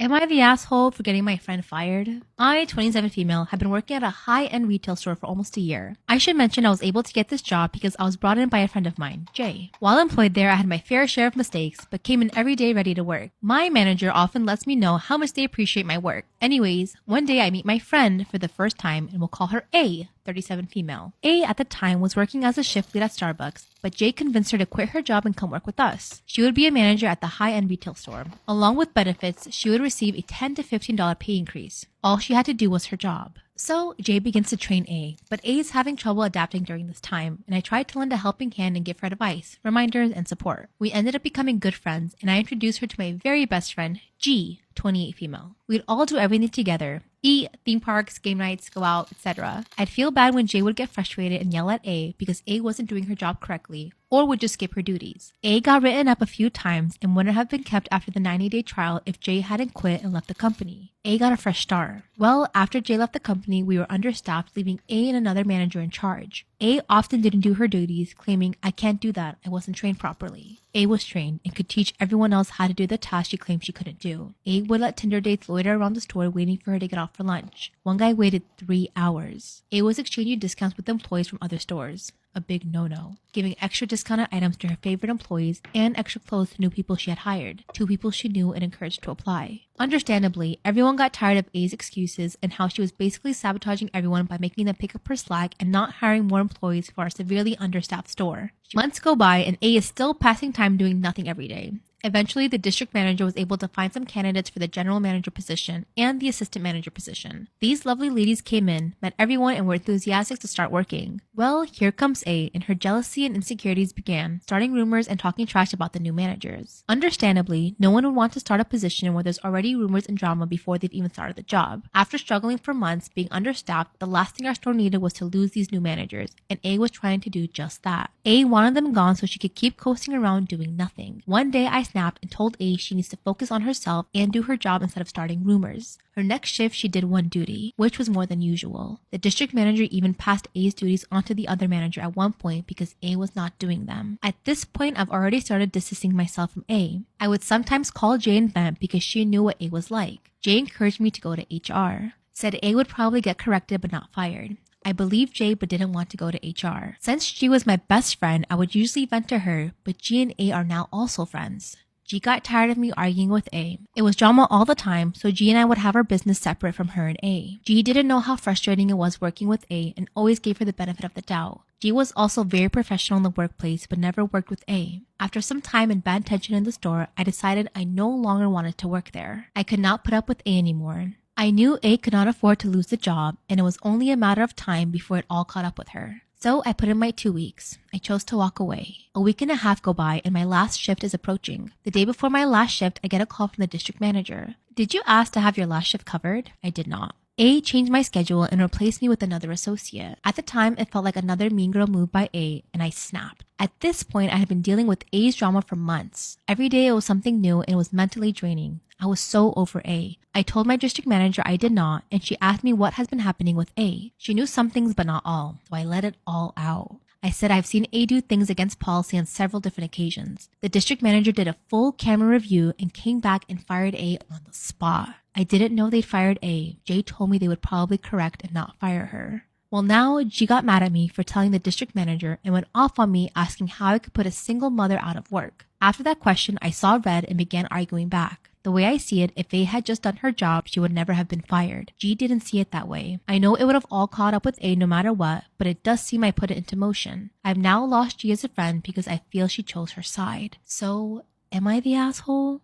Am I the asshole for getting my friend fired? I, 27 female, have been working at a high-end retail store for almost a year. I should mention I was able to get this job because I was brought in by a friend of mine, Jay. While employed there, I had my fair share of mistakes, but came in every day ready to work. My manager often lets me know how much they appreciate my work. Anyways, one day I meet my friend for the first time and we'll call her A, 37 female. A at the time was working as a shift lead at Starbucks, but Jay convinced her to quit her job and come work with us. She would be a manager at the high-end retail store. Along with benefits, she would receive a $10 to $15 pay increase. All she had to do was her job. So Jay begins to train A, but A is having trouble adapting during this time, and I tried to lend a helping hand and give her advice, reminders, and support. We ended up becoming good friends, and I introduced her to my very best friend, G, 28 female. We'd all do everything together. Eat, theme parks, game nights, go out, etc. I'd feel bad when Jay would get frustrated and yell at A because A wasn't doing her job correctly, or would just skip her duties. A got written up a few times and wouldn't have been kept after the 90-day trial if Jay hadn't quit and left the company. A got a fresh start. Well, after Jay left the company, we were understaffed, leaving A and another manager in charge. A often didn't do her duties, claiming, "I can't do that, I wasn't trained properly." A was trained and could teach everyone else how to do the task she claimed she couldn't do. A would let Tinder dates loiter around the store waiting for her to get off for lunch. One guy waited 3 hours. A was exchanging discounts with employees from other stores. A big no-no. Giving extra discounted items to her favorite employees and extra clothes to new people she had hired. 2 people she knew and encouraged to apply. Understandably, everyone got tired of A's excuses and how she was basically sabotaging everyone by making them pick up her slack and not hiring more employees for our severely understaffed store. Months go by and A is still passing time doing nothing every day. Eventually, the district manager was able to find some candidates for the general manager position and the assistant manager position. These lovely ladies came in, met everyone, and were enthusiastic to start working. Well, here comes A, and her jealousy and insecurities began, starting rumors and talking trash about the new managers. Understandably, no one would want to start a position where there's already rumors and drama before they've even started the job. After struggling for months, being understaffed, the last thing our store needed was to lose these new managers, and A was trying to do just that. A wanted them gone so she could keep coasting around doing nothing. One day, I snapped and told A she needs to focus on herself and do her job instead of starting rumors. Her next shift, she did one duty, which was more than usual. The district manager even passed A's duties onto the other manager at one point because A was not doing them. At this point, I've already started distancing myself from A. I would sometimes call Jay and vent because she knew what A was like. Jay encouraged me to go to HR. Said A would probably get corrected but not fired. I believed Jay but didn't want to go to HR. Since G was my best friend, I would usually vent to her, but G and A are now also friends. G got tired of me arguing with A. It was drama all the time, so G and I would have our business separate from her and A. G didn't know how frustrating it was working with A and always gave her the benefit of the doubt. G was also very professional in the workplace but never worked with A. After some time and bad tension in the store, I decided I no longer wanted to work there. I could not put up with A anymore. I knew A could not afford to lose the job, and it was only a matter of time before it all caught up with her. So I put in my 2 weeks. I chose to walk away. A week and a half go by and my last shift is approaching. The day before my last shift, I get a call from the district manager. "Did you ask to have your last shift covered?" I did not. A changed my schedule and replaced me with another associate. At the time, it felt like another mean girl move by A, and I snapped. At this point, I had been dealing with A's drama for months. Every day it was something new and it was mentally draining. I was so over A. I told my district manager I did not, and she asked me what has been happening with A. She knew some things but not all, so I let it all out. I said I've seen A do things against policy on several different occasions. The district manager did a full camera review and came back and fired A on the spot. I didn't know they'd fired A. Jay told me they would probably correct and not fire her. Well, now G got mad at me for telling the district manager and went off on me asking how I could put a single mother out of work. After that question, I saw red and began arguing back. The way I see it, if A had just done her job, she would never have been fired. G didn't see it that way. I know it would have all caught up with A no matter what, but it does seem I put it into motion. I've now lost G as a friend because I feel she chose her side. So, am I the asshole?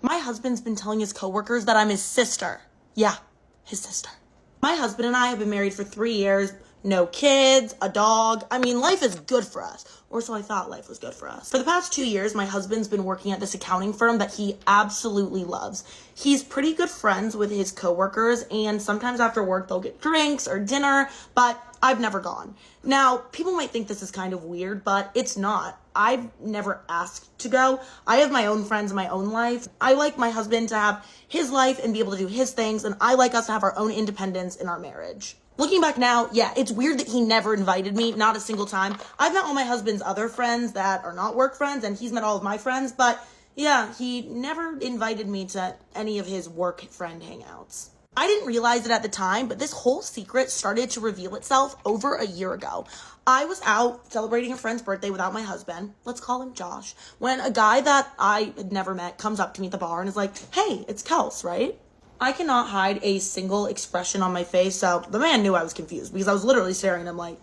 My husband's been telling his coworkers that I'm his sister. Yeah, his sister. My husband and I have been married for 3 years. No kids, a dog. I mean, life is good for us. Or so I thought life was good for us. For the past 2 years, my husband's been working at this accounting firm that he absolutely loves. He's pretty good friends with his coworkers, and sometimes after work they'll get drinks or dinner, but I've never gone. Now, people might think this is kind of weird, but it's not. I've never asked to go. I have my own friends, my own life. I like my husband to have his life and be able to do his things, and I like us to have our own independence in our marriage. Looking back now, yeah, it's weird that he never invited me, not a single time. I've met all my husband's other friends that are not work friends, and he's met all of my friends, but Yeah, he never invited me to any of his work friend hangouts. I didn't realize it at the time, but this whole secret started to reveal itself over a year ago. I was out celebrating a friend's birthday without my husband, let's call him Josh, when a guy that I had never met comes up to me at the bar and is like, "Hey, it's Kels, right?" I cannot hide a single expression on my face, so the man knew I was confused because I was literally staring at him like...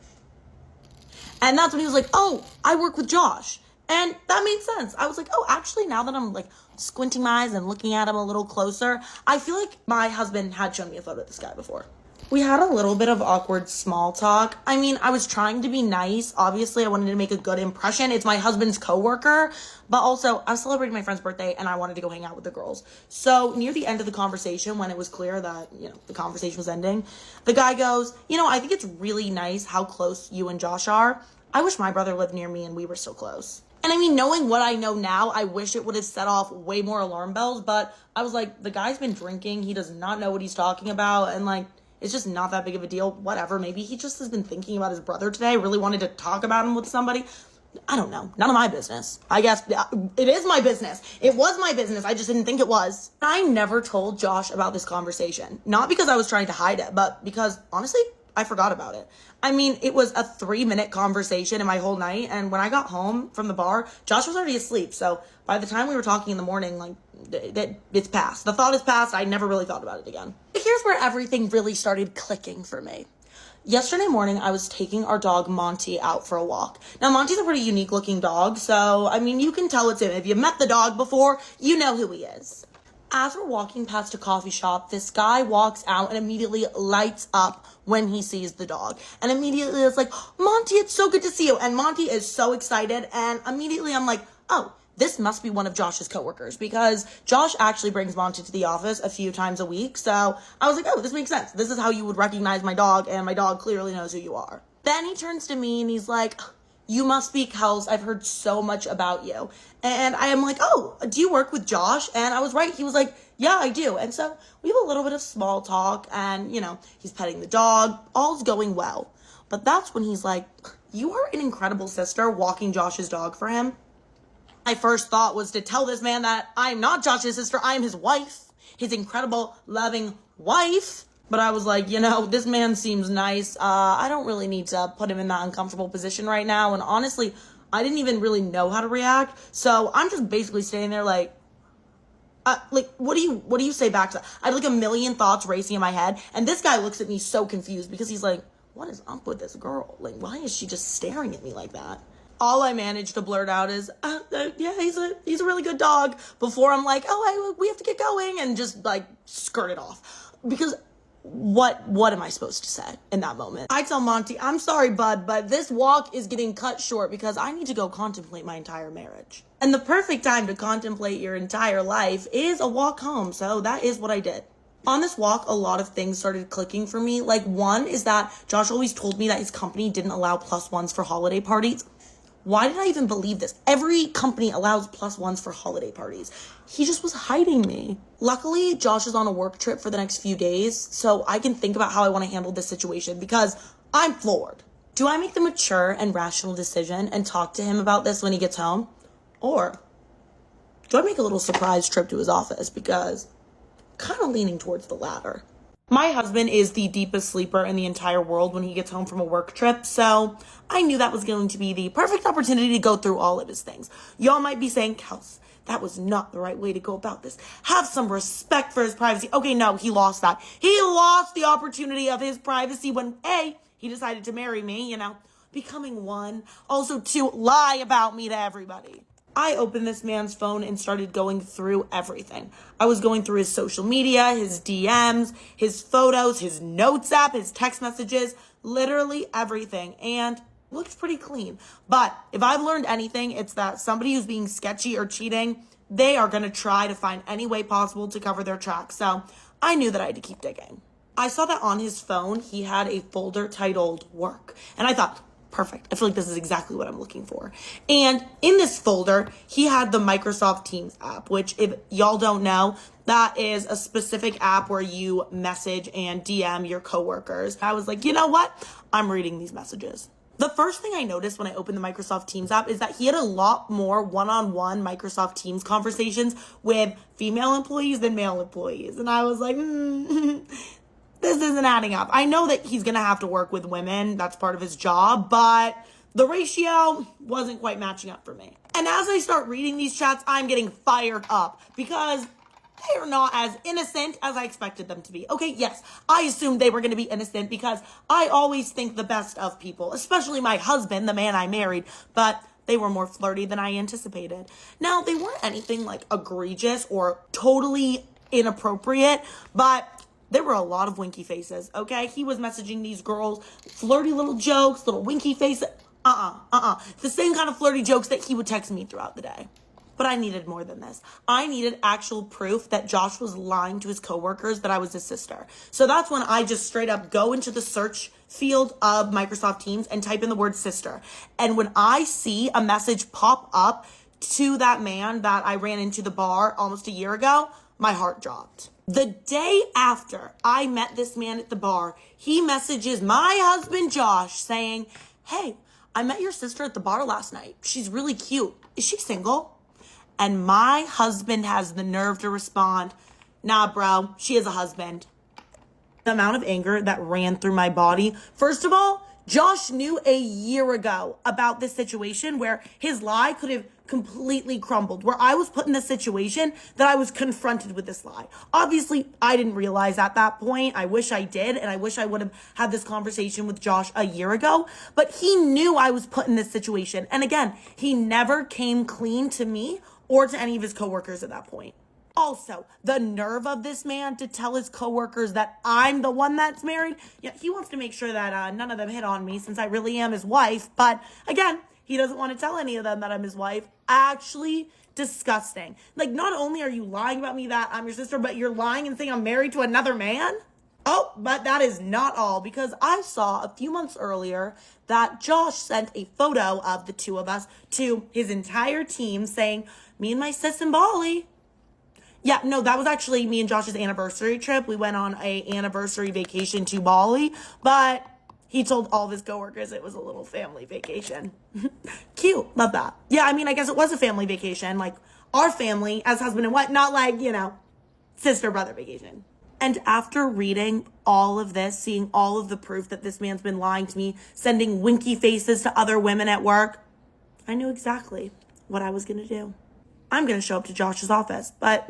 And that's when he was like, "Oh, I work with Josh." And that made sense. I was like, oh, actually, now that I'm like squinting my eyes and looking at him a little closer, I feel like my husband had shown me a photo of this guy before. We had a little bit of awkward small talk. I mean, I was trying to be nice. Obviously, I wanted to make a good impression. It's my husband's coworker, but also I was celebrating my friend's birthday and I wanted to go hang out with the girls. So near the end of the conversation, when it was clear that, the conversation was ending, the guy goes, I think it's really nice how close you and Josh are. I wish my brother lived near me and we were so close. And I mean, knowing what I know now, I wish it would have set off way more alarm bells, but I was like, the guy's been drinking, he does not know what he's talking about, and like, it's just not that big of a deal. Whatever, maybe he just has been thinking about his brother today, really wanted to talk about him with somebody. I don't know. None of my business. I guess it is my business. It was my business. I just didn't think it was. I never told Josh about this conversation. Not because I was trying to hide it, but because, honestly, I forgot about it. I mean, it was a 3-minute conversation in my whole night, and when I got home from the bar, Josh was already asleep, so by the time we were talking in the morning, like, it's past. The thought is past. I never really thought about it again. But here's where everything really started clicking for me. Yesterday morning, I was taking our dog Monty out for a walk. Now, Monty's a pretty unique looking dog, so, I mean, you can tell it's him. If you met the dog before, you know who he is. As we're walking past a coffee shop, this guy walks out and immediately lights up when he sees the dog. And immediately it's like, "Monty, it's so good to see you." And Monty is so excited. And immediately I'm like, oh, this must be one of Josh's coworkers, because Josh actually brings Monty to the office a few times a week. So I was like, oh, this makes sense. This is how you would recognize my dog, and my dog clearly knows who you are. Then he turns to me and he's like, "You must be Kels. I've heard so much about you." And I am like, "Oh, do you work with Josh?" And I was right. He was like, "Yeah, I do." And so we have a little bit of small talk, and, he's petting the dog. All's going well. But that's when he's like, "You are an incredible sister," walking Josh's dog for him. My first thought was to tell this man that I'm not Josh's sister. I am his wife, his incredible, loving wife. But I was like, this man seems nice. I don't really need to put him in that uncomfortable position right now. And honestly, I didn't even really know how to react. So I'm just basically standing there like, what do you say back to that? I had like a million thoughts racing in my head. And this guy looks at me so confused because he's like, what is up with this girl? Like, why is she just staring at me like that? All I managed to blurt out is, yeah, he's a really good dog, before I'm like, oh, we have to get going, and just like skirt it off. Because what am I supposed to say in that moment? I tell Monty, "I'm sorry, bud, but this walk is getting cut short because I need to go contemplate my entire marriage." And the perfect time to contemplate your entire life is a walk home, so that is what I did. On this walk, a lot of things started clicking for me. Like, one is that Josh always told me that his company didn't allow +1s for holiday parties. Why did I even believe this? Every company allows +1s for holiday parties. He just was hiding me. Luckily, Josh is on a work trip for the next few days, so I can think about how I want to handle this situation, because I'm floored. Do I make the mature and rational decision and talk to him about this when he gets home? Or do I make a little surprise trip to his office? Because I'm kind of leaning towards the latter. My husband is the deepest sleeper in the entire world when he gets home from a work trip, so I knew that was going to be the perfect opportunity to go through all of his things. Y'all might be saying, "Kels, that was not the right way to go about this. Have some respect for his privacy." Okay, no, he lost that. He lost the opportunity of his privacy when, A, he decided to marry me, becoming one. Also, to lie about me to everybody. I opened this man's phone and started going through everything. I was going through his social media, his DMs, his photos, his notes app, his text messages, literally everything. And looks pretty clean. But if I've learned anything, it's that somebody who's being sketchy or cheating, they are going to try to find any way possible to cover their tracks. So I knew that I had to keep digging. I saw that on his phone, he had a folder titled Work. And I thought, perfect. I feel like this is exactly what I'm looking for. And in this folder, he had the Microsoft Teams app, which, if y'all don't know, that is a specific app where you message and DM your coworkers. I was like, you know what? I'm reading these messages. The first thing I noticed when I opened the Microsoft Teams app is that he had a lot more one-on-one Microsoft Teams conversations with female employees than male employees. And I was like, this isn't adding up. I know that he's going to have to work with women. That's part of his job. But the ratio wasn't quite matching up for me. And as I start reading these chats, I'm getting fired up because they are not as innocent as I expected them to be. Okay, yes, I assumed they were going to be innocent because I always think the best of people, especially my husband, the man I married, but they were more flirty than I anticipated. Now, they weren't anything like egregious or totally inappropriate, but there were a lot of winky faces, okay? He was messaging these girls, flirty little jokes, little winky faces. The same kind of flirty jokes that he would text me throughout the day. But I needed more than this. I needed actual proof that Josh was lying to his coworkers that I was his sister. So that's when I just straight up go into the search field of Microsoft Teams and type in the word sister. And when I see a message pop up to that man that I ran into the bar almost a year ago, my heart dropped. The day after I met this man at the bar, he messages my husband, Josh, saying, "Hey, I met your sister at the bar last night. She's really cute. Is she single?" And my husband has the nerve to respond, "Nah, bro, she has a husband." The amount of anger that ran through my body. First of all, Josh knew a year ago about this situation where his lie could have completely crumbled, where I was put in the situation that I was confronted with this lie. Obviously, I didn't realize at that point. I wish I did, and I wish I would have had this conversation with Josh a year ago, but he knew I was put in this situation. And again, he never came clean to me or to any of his coworkers at that point. Also, the nerve of this man to tell his coworkers that I'm the one that's married. Yeah, he wants to make sure that none of them hit on me since I really am his wife. But again, he doesn't want to tell any of them that I'm his wife. Actually disgusting. Like, not only are you lying about me that I'm your sister, but you're lying and saying I'm married to another man? Oh, but that is not all, because I saw a few months earlier that Josh sent a photo of the two of us to his entire team saying, "Me and my sis in Bali." Yeah, no, that was actually me and Josh's anniversary trip. We went on a anniversary vacation to Bali, but he told all of his coworkers it was a little family vacation. Cute. Love that. Yeah, I mean, I guess it was a family vacation, like our family as husband and wife, not like, sister-brother vacation. And after reading all of this, seeing all of the proof that this man's been lying to me, sending winky faces to other women at work, I knew exactly what I was going to do. I'm going to show up to Josh's office, but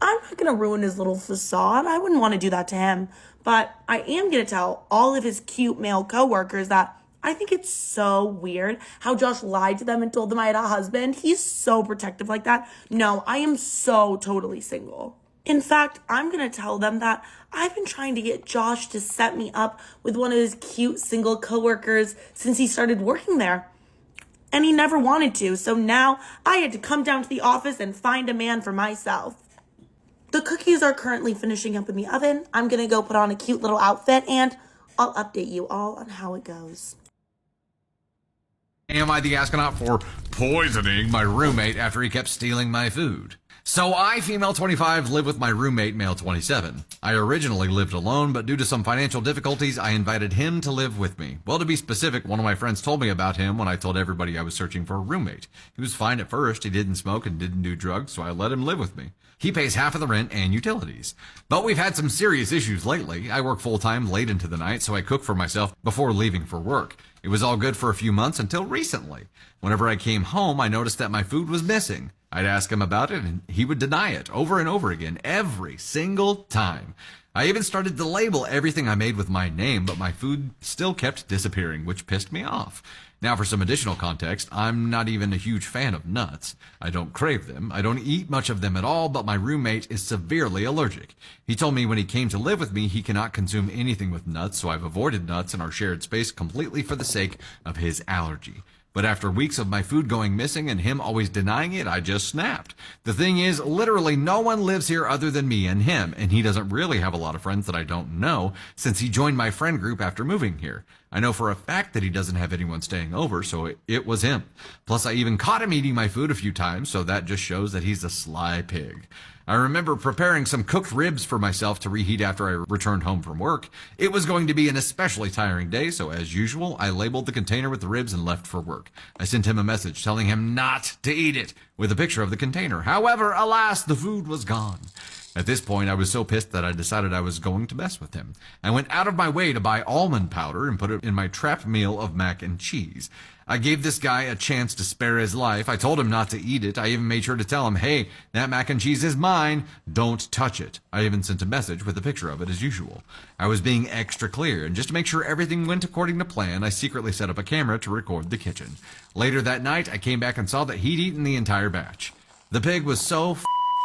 I'm not going to ruin his little facade. I wouldn't want to do that to him. But I am going to tell all of his cute male coworkers that I think it's so weird how Josh lied to them and told them I had a husband. He's so protective like that. No, I am so totally single. In fact, I'm going to tell them that I've been trying to get Josh to set me up with one of his cute single coworkers since he started working there. And he never wanted to, so now I had to come down to the office and find a man for myself. The cookies are currently finishing up in the oven. I'm going to go put on a cute little outfit, and I'll update you all on how it goes. Am I the astronaut for poisoning my roommate after he kept stealing my food? So I, female 25, live with my roommate, male 27. I originally lived alone, but due to some financial difficulties, I invited him to live with me. Well, to be specific, one of my friends told me about him when I told everybody I was searching for a roommate. He was fine at first. He didn't smoke and didn't do drugs, so I let him live with me. He pays half of the rent and utilities. But we've had some serious issues lately. I work full-time late into the night, so I cook for myself before leaving for work. It was all good for a few months until recently. Whenever I came home, I noticed that my food was missing. I'd ask him about it, and he would deny it over and over again, every single time. I even started to label everything I made with my name, but my food still kept disappearing, which pissed me off. Now, for some additional context, I'm not even a huge fan of nuts. I don't crave them. I don't eat much of them at all, but my roommate is severely allergic. He told me when he came to live with me, he cannot consume anything with nuts, so I've avoided nuts in our shared space completely for the sake of his allergy. But after weeks of my food going missing and him always denying it, I just snapped. The thing is, literally no one lives here other than me and him, and he doesn't really have a lot of friends that I don't know since he joined my friend group after moving here. I know for a fact that he doesn't have anyone staying over, so it was him. Plus, I even caught him eating my food a few times, so that just shows that he's a sly pig. I remember preparing some cooked ribs for myself to reheat after I returned home from work. It was going to be an especially tiring day, so as usual, I labeled the container with the ribs and left for work. I sent him a message telling him not to eat it, with a picture of the container. However, alas, the food was gone. At this point, I was so pissed that I decided I was going to mess with him. I went out of my way to buy almond powder and put it in my trap meal of mac and cheese. I gave this guy a chance to spare his life. I told him not to eat it. I even made sure to tell him, hey, that mac and cheese is mine. Don't touch it. I even sent a message with a picture of it as usual. I was being extra clear, and just to make sure everything went according to plan, I secretly set up a camera to record the kitchen. Later that night, I came back and saw that he'd eaten the entire batch. The pig was so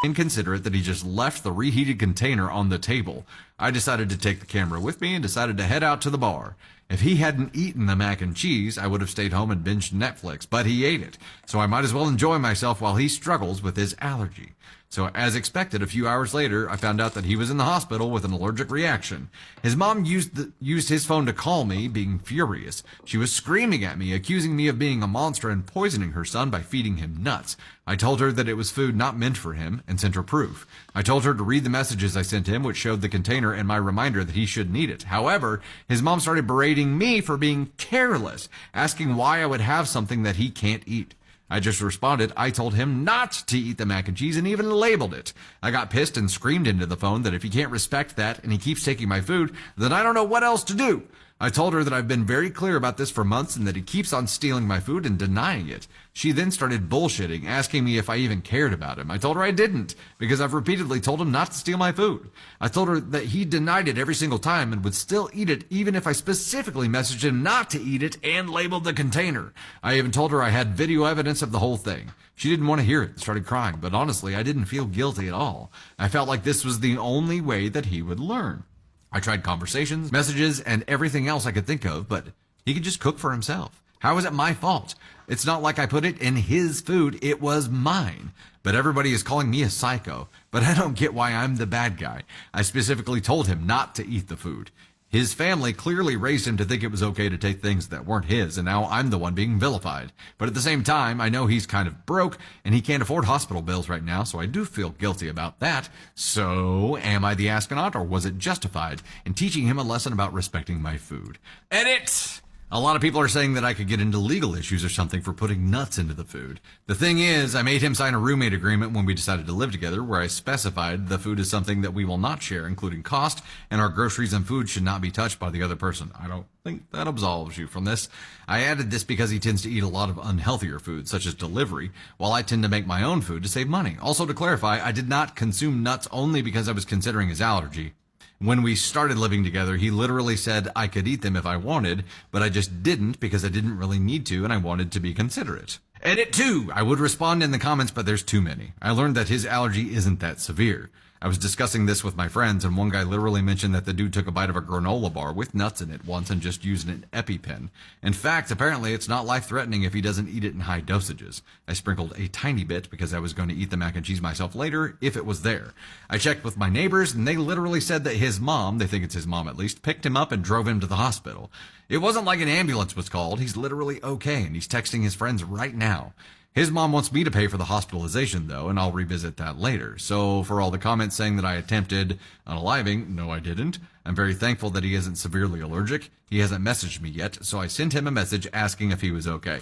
inconsiderate that he just left the reheated container on the table. I decided to take the camera with me and decided to head out to the bar. If he hadn't eaten the mac and cheese, I would have stayed home and binged Netflix, but he ate it, so I might as well enjoy myself while he struggles with his allergy. So as expected, a few hours later, I found out that he was in the hospital with an allergic reaction. His mom used his phone to call me, being furious. She was screaming at me, accusing me of being a monster and poisoning her son by feeding him nuts. I told her that it was food not meant for him and sent her proof. I told her to read the messages I sent him, which showed the container and my reminder that he shouldn't eat it. However, his mom started berating me for being careless, asking why I would have something that he can't eat. I just responded, I told him not to eat the mac and cheese and even labeled it. I got pissed and screamed into the phone that if he can't respect that and he keeps taking my food, then I don't know what else to do. I told her that I've been very clear about this for months and that he keeps on stealing my food and denying it. She then started bullshitting, asking me if I even cared about him. I told her I didn't, because I've repeatedly told him not to steal my food. I told her that he denied it every single time and would still eat it even if I specifically messaged him not to eat it and labeled the container. I even told her I had video evidence of the whole thing. She didn't want to hear it and started crying, but honestly, I didn't feel guilty at all. I felt like this was the only way that he would learn. I tried conversations, messages, and everything else I could think of, but he could just cook for himself. How is it my fault? It's not like I put it in his food, it was mine. But everybody is calling me a psycho, but I don't get why I'm the bad guy. I specifically told him not to eat the food. His family clearly raised him to think it was okay to take things that weren't his, and now I'm the one being vilified. But at the same time, I know he's kind of broke, and he can't afford hospital bills right now, so I do feel guilty about that. So, am I the astronaut, or was it justified in teaching him a lesson about respecting my food? Edit! A lot of people are saying that I could get into legal issues or something for putting nuts into the food. The thing is, I made him sign a roommate agreement when we decided to live together where I specified the food is something that we will not share, including cost, and our groceries and food should not be touched by the other person. I don't think that absolves you from this. I added this because he tends to eat a lot of unhealthier foods, such as delivery, while I tend to make my own food to save money. Also, to clarify, I did not consume nuts only because I was considering his allergy. When we started living together, he literally said I could eat them if I wanted, but I just didn't because I didn't really need to and I wanted to be considerate. Edit 2! I would respond in the comments, but there's too many. I learned that his allergy isn't that severe. I was discussing this with my friends, and one guy literally mentioned that the dude took a bite of a granola bar with nuts in it once and just used an EpiPen. In fact, apparently it's not life-threatening if he doesn't eat it in high dosages. I sprinkled a tiny bit because I was going to eat the mac and cheese myself later if it was there. I checked with my neighbors, and they literally said that his mom, they think it's his mom at least, picked him up and drove him to the hospital. It wasn't like an ambulance was called. He's literally okay, and he's texting his friends right now. His mom wants me to pay for the hospitalization, though, and I'll revisit that later. So for all the comments saying that I attempted unaliving, no, I didn't. I'm very thankful that he isn't severely allergic. He hasn't messaged me yet, so I sent him a message asking if he was okay.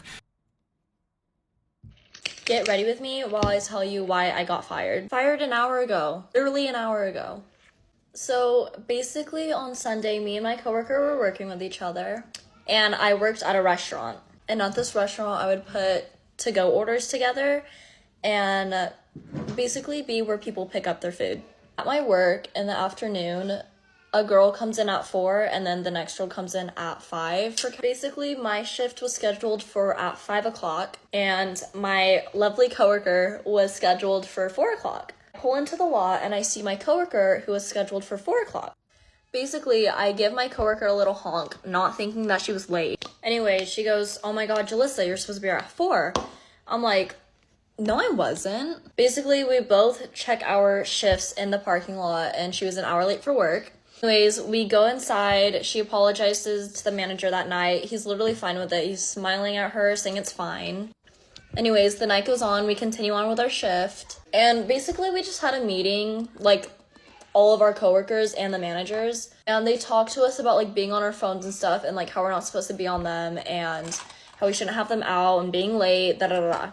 Get ready with me while I tell you why I got fired. Fired an hour ago. Literally an hour ago. So basically on Sunday, me and my coworker were working with each other, and I worked at a restaurant. And at this restaurant, I would put to-go orders together and basically be where people pick up their food. At my work in the afternoon, a girl comes in at 4 and then the next girl comes in at 5. Basically, my shift was scheduled for at 5 o'clock and my lovely coworker was scheduled for 4 o'clock. I pull into the lot and I see my coworker who was scheduled for 4 o'clock. Basically, I give my coworker a little honk, not thinking that she was late. Anyway, she goes, "Oh my god, Jalissa, you're supposed to be here at 4. I'm like, no, I wasn't. Basically, we both check our shifts in the parking lot, and she was an hour late for work. Anyways, we go inside. She apologizes to the manager that night. He's literally fine with it. He's smiling at her, saying it's fine. Anyways, the night goes on, we continue on with our shift, and basically we just had a meeting, like, all of our coworkers and the managers, and they talked to us about, like, being on our phones and stuff, and, like, how we're not supposed to be on them, and how we shouldn't have them out, and being late, da-da-da-da.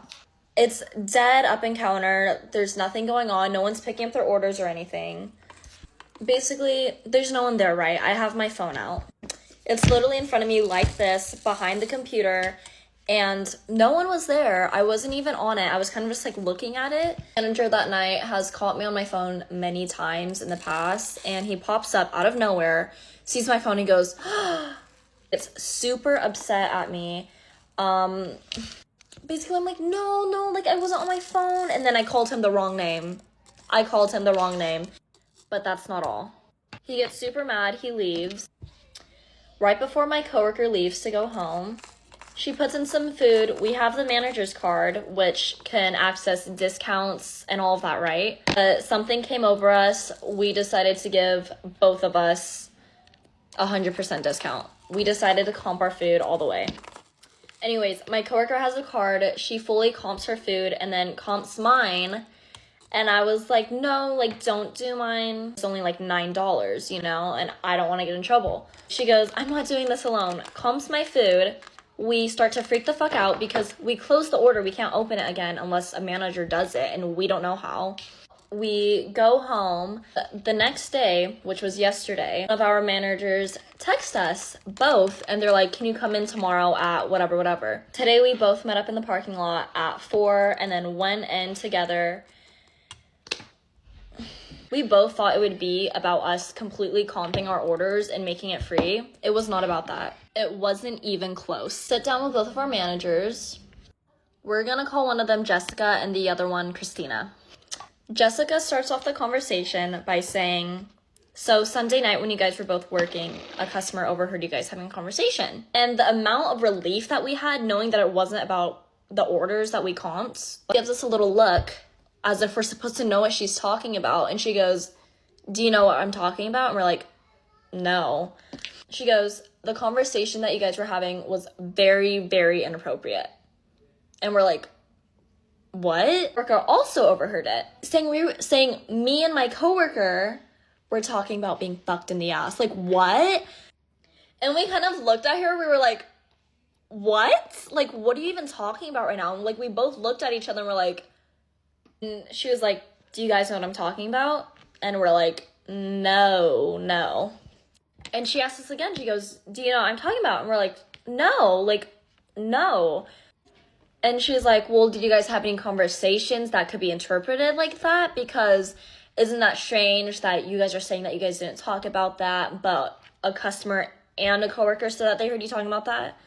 It's dead up and counter, there's nothing going on, no one's picking up their orders or anything. Basically, there's no one there, right? I have my phone out. It's literally in front of me like this, behind the computer, and no one was there. I wasn't even on it. I was kind of just like looking at it. The manager that night has caught me on my phone many times in the past, and he pops up out of nowhere, sees my phone, and goes, it's super upset at me. Basically, I'm like, no, like I wasn't on my phone. And then I called him the wrong name. But that's not all. He gets super mad, he leaves. Right before my coworker leaves to go home, she puts in some food. We have the manager's card, which can access discounts and all of that, right? But something came over us. We decided to give both of us 100% discount. We decided to comp our food all the way. Anyways, my coworker has a card. She fully comps her food and then comps mine. And I was like, no, like, don't do mine. It's only like $9, you know, and I don't want to get in trouble. She goes, I'm not doing this alone. Comps my food. We start to freak the fuck out because we close the order. We can't open it again unless a manager does it, and we don't know how. We go home. The next day, which was yesterday, one of our managers text us both, and they're like, can you come in tomorrow at whatever. Today, we both met up in the parking lot at 4 and then went in together. We both thought it would be about us completely comping our orders and making it free. It was not about that. It wasn't even close. Sit down with both of our managers. We're gonna call one of them Jessica and the other one Christina. Jessica starts off the conversation by saying, so Sunday night when you guys were both working, a customer overheard you guys having a conversation. And the amount of relief that we had knowing that it wasn't about the orders that we comped gives us a little look as if we're supposed to know what she's talking about. And she goes, do you know what I'm talking about? And we're like, no. She goes, the conversation that you guys were having was very, very inappropriate. And we're like, what? Worker also overheard it. Saying me and my coworker were talking about being fucked in the ass. Like, what? And we kind of looked at her. We were like, what? Like, what are you even talking about right now? And like, we both looked at each other and we're like, and she was like, do you guys know what I'm talking about? And we're like, no. And she asked us again. She goes, do you know what I'm talking about? And we're like, no. And she was like, well, did you guys have any conversations that could be interpreted like that? Because isn't that strange that you guys are saying that you guys didn't talk about that, but a customer and a coworker said that they heard you talking about that?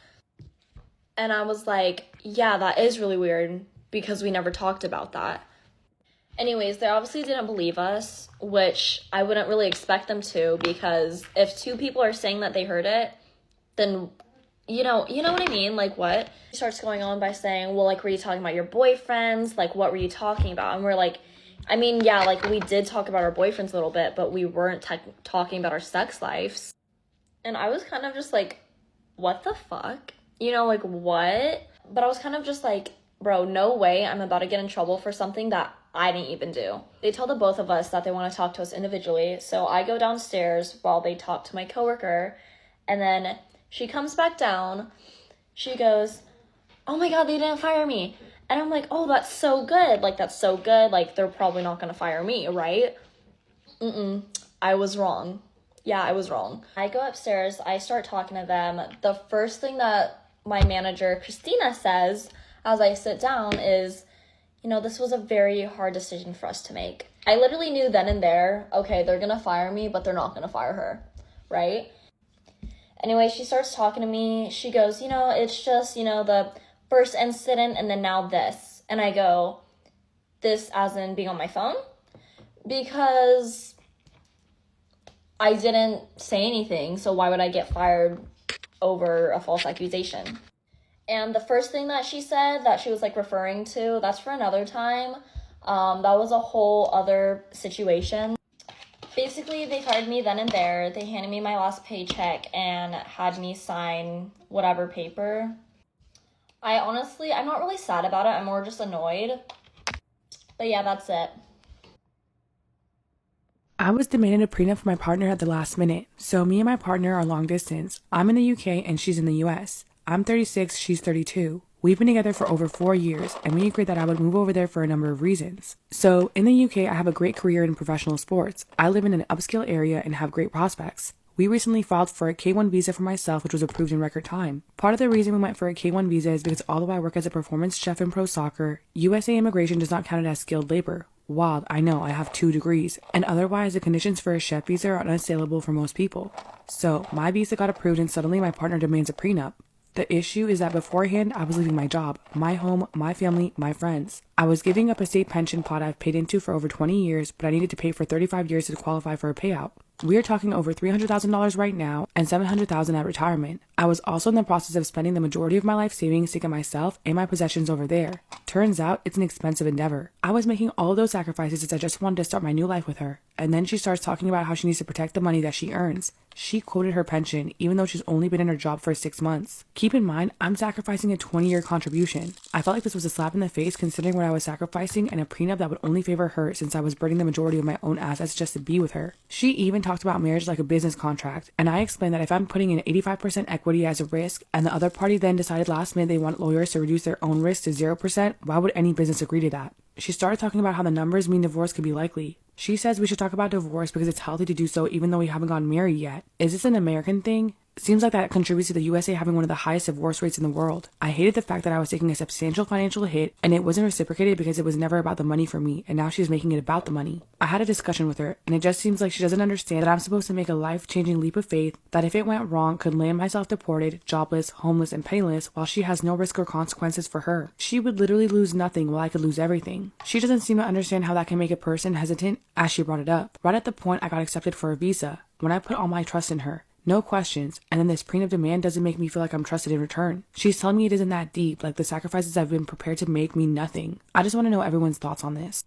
And I was like, yeah, that is really weird because we never talked about that. Anyways, they obviously didn't believe us, which I wouldn't really expect them to, because if two people are saying that they heard it, then, you know what I mean? Like, what? She starts going on by saying, well, like, were you talking about your boyfriends? Like, what were you talking about? And we're like, I mean, yeah, like, we did talk about our boyfriends a little bit, but we weren't talking about our sex lives. And I was kind of just like, what the fuck? You know, like, what? But I was kind of just like, bro, no way I'm about to get in trouble for something that I didn't even do. They tell the both of us that they want to talk to us individually, so I go downstairs while they talk to my coworker, and then she comes back down. She goes, oh my god, they didn't fire me. And I'm like, oh, that's so good. Like, they're probably not gonna fire me, right? I was wrong. Yeah, I was wrong. I go upstairs, I start talking to them. The first thing that my manager, Christina, says as I sit down is, you know, this was a very hard decision for us to make. I literally knew then and there, okay, they're gonna fire me, but they're not gonna fire her, right? Anyway, she starts talking to me. She goes, you know, it's just, you know, the first incident and then now this. And I go, this as in being on my phone? Because I didn't say anything, so why would I get fired over a false accusation? And the first thing that she said that she was like referring to, that's for another time. That was a whole other situation. Basically, they fired me then and there. They handed me my last paycheck and had me sign whatever paper. I'm not really sad about it. I'm more just annoyed. But yeah, that's it. I was demanding a prenup for my partner at the last minute. So me and my partner are long distance. I'm in the UK and she's in the US. I'm 36, she's 32. We've been together for over 4 years, and we agreed that I would move over there for a number of reasons. So, in the UK, I have a great career in professional sports. I live in an upscale area and have great prospects. We recently filed for a K1 visa for myself, which was approved in record time. Part of the reason we went for a K1 visa is because although I work as a performance chef in pro soccer, USA immigration does not count it as skilled labor. Wild, I know, I have 2 degrees, and otherwise the conditions for a chef visa are unassailable for most people. So, my visa got approved and suddenly my partner demands a prenup. The issue is that beforehand, I was leaving my job, my home, my family, my friends. I was giving up a state pension pot I've paid into for over 20 years, but I needed to pay for 35 years to qualify for a payout. We are talking over $300,000 right now and $700,000 at retirement. I was also in the process of spending the majority of my life savings to get myself and my possessions over there. Turns out it's an expensive endeavor. I was making all of those sacrifices as I just wanted to start my new life with her. And then she starts talking about how she needs to protect the money that she earns. She quoted her pension, even though she's only been in her job for 6 months. Keep in mind, I'm sacrificing a 20-year contribution. I felt like this was a slap in the face considering what I was sacrificing and a prenup that would only favor her since I was burning the majority of my own assets just to be with her. She even talked about marriage like a business contract, and I explained that if I'm putting in 85% equity as a risk and the other party then decided last minute they want lawyers to reduce their own risk to 0%, why would any business agree to that? She started talking about how the numbers mean divorce could be likely. She says we should talk about divorce because it's healthy to do so even though we haven't gotten married yet. Is this an American thing? Seems like that contributes to the USA having one of the highest divorce rates in the world. I hated the fact that I was taking a substantial financial hit and it wasn't reciprocated because it was never about the money for me, and now she's making it about the money. I had a discussion with her, and it just seems like she doesn't understand that I'm supposed to make a life-changing leap of faith that if it went wrong could land myself deported, jobless, homeless, and penniless while she has no risk or consequences for her. She would literally lose nothing while I could lose everything. She doesn't seem to understand how that can make a person hesitant as she brought it up. Right at the point I got accepted for a visa, when I put all my trust in her. No questions, and then this prenup demand doesn't make me feel like I'm trusted in return. She's telling me it isn't that deep, like the sacrifices I've been prepared to make mean nothing. I just want to know everyone's thoughts on this.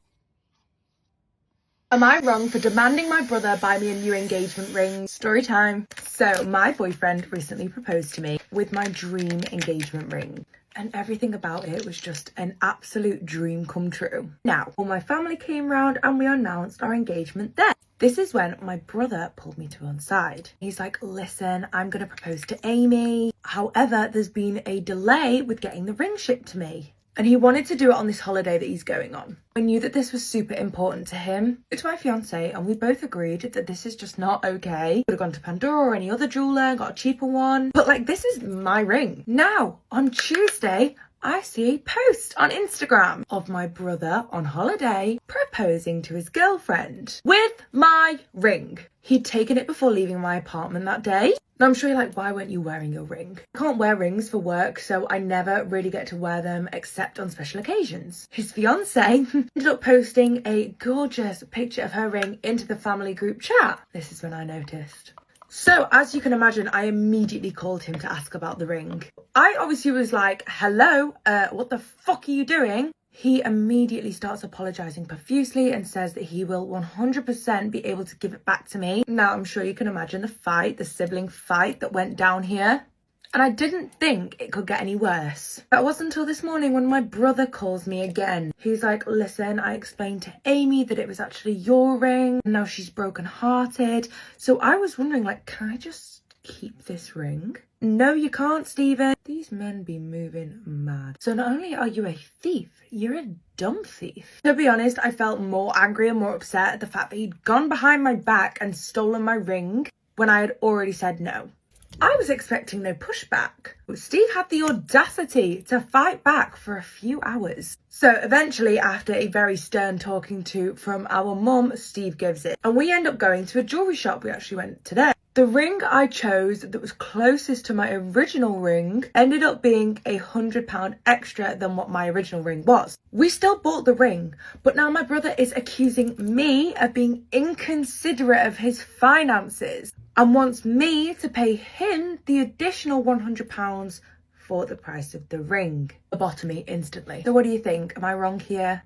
Am I wrong for demanding my brother buy me a new engagement ring? Story time. So, my boyfriend recently proposed to me with my dream engagement ring. And everything about it was just an absolute dream come true. Now, all my family came round and we announced our engagement then. This is when my brother pulled me to one side. He's like, listen, I'm going to propose to Amy. However, there's been a delay with getting the ring shipped to me. And he wanted to do it on this holiday that he's going on. I knew that this was super important to him. It's my fiance, and we both agreed that this is just not okay. Could have gone to Pandora or any other jeweler, got a cheaper one. But like, this is my ring. Now, on Tuesday, I see a post on Instagram of my brother on holiday proposing to his girlfriend with my ring. He'd taken it before leaving my apartment that day. And I'm sure you're like, why weren't you wearing your ring? I can't wear rings for work, so I never really get to wear them except on special occasions. His fiance ended up posting a gorgeous picture of her ring into the family group chat. This is when I noticed. So, as you can imagine, I immediately called him to ask about the ring. I obviously was like, hello, what the fuck are you doing? He immediately starts apologising profusely and says that he will 100% be able to give it back to me. Now, I'm sure you can imagine the sibling fight that went down here. And I didn't think it could get any worse. It wasn't until this morning when my brother calls me again. He's like, listen, I explained to Amy that it was actually your ring. Now she's broken-hearted. So I was wondering, like, can I just keep this ring? No, you can't, Stephen. These men be moving mad. So not only are you a thief, you're a dumb thief. To be honest, I felt more angry and more upset at the fact that he'd gone behind my back and stolen my ring when I had already said no. I was expecting no pushback. Steve had the audacity to fight back for a few hours. So eventually, after a very stern talking to from our mum, Steve gives it. And we end up going to a jewellery shop. We actually went today. The ring I chose that was closest to my original ring ended up being £100 extra than what my original ring was. We still bought the ring, but now my brother is accusing me of being inconsiderate of his finances and wants me to pay him the additional £100 for the price of the ring. Lobotomy instantly. So what do you think? Am I wrong here?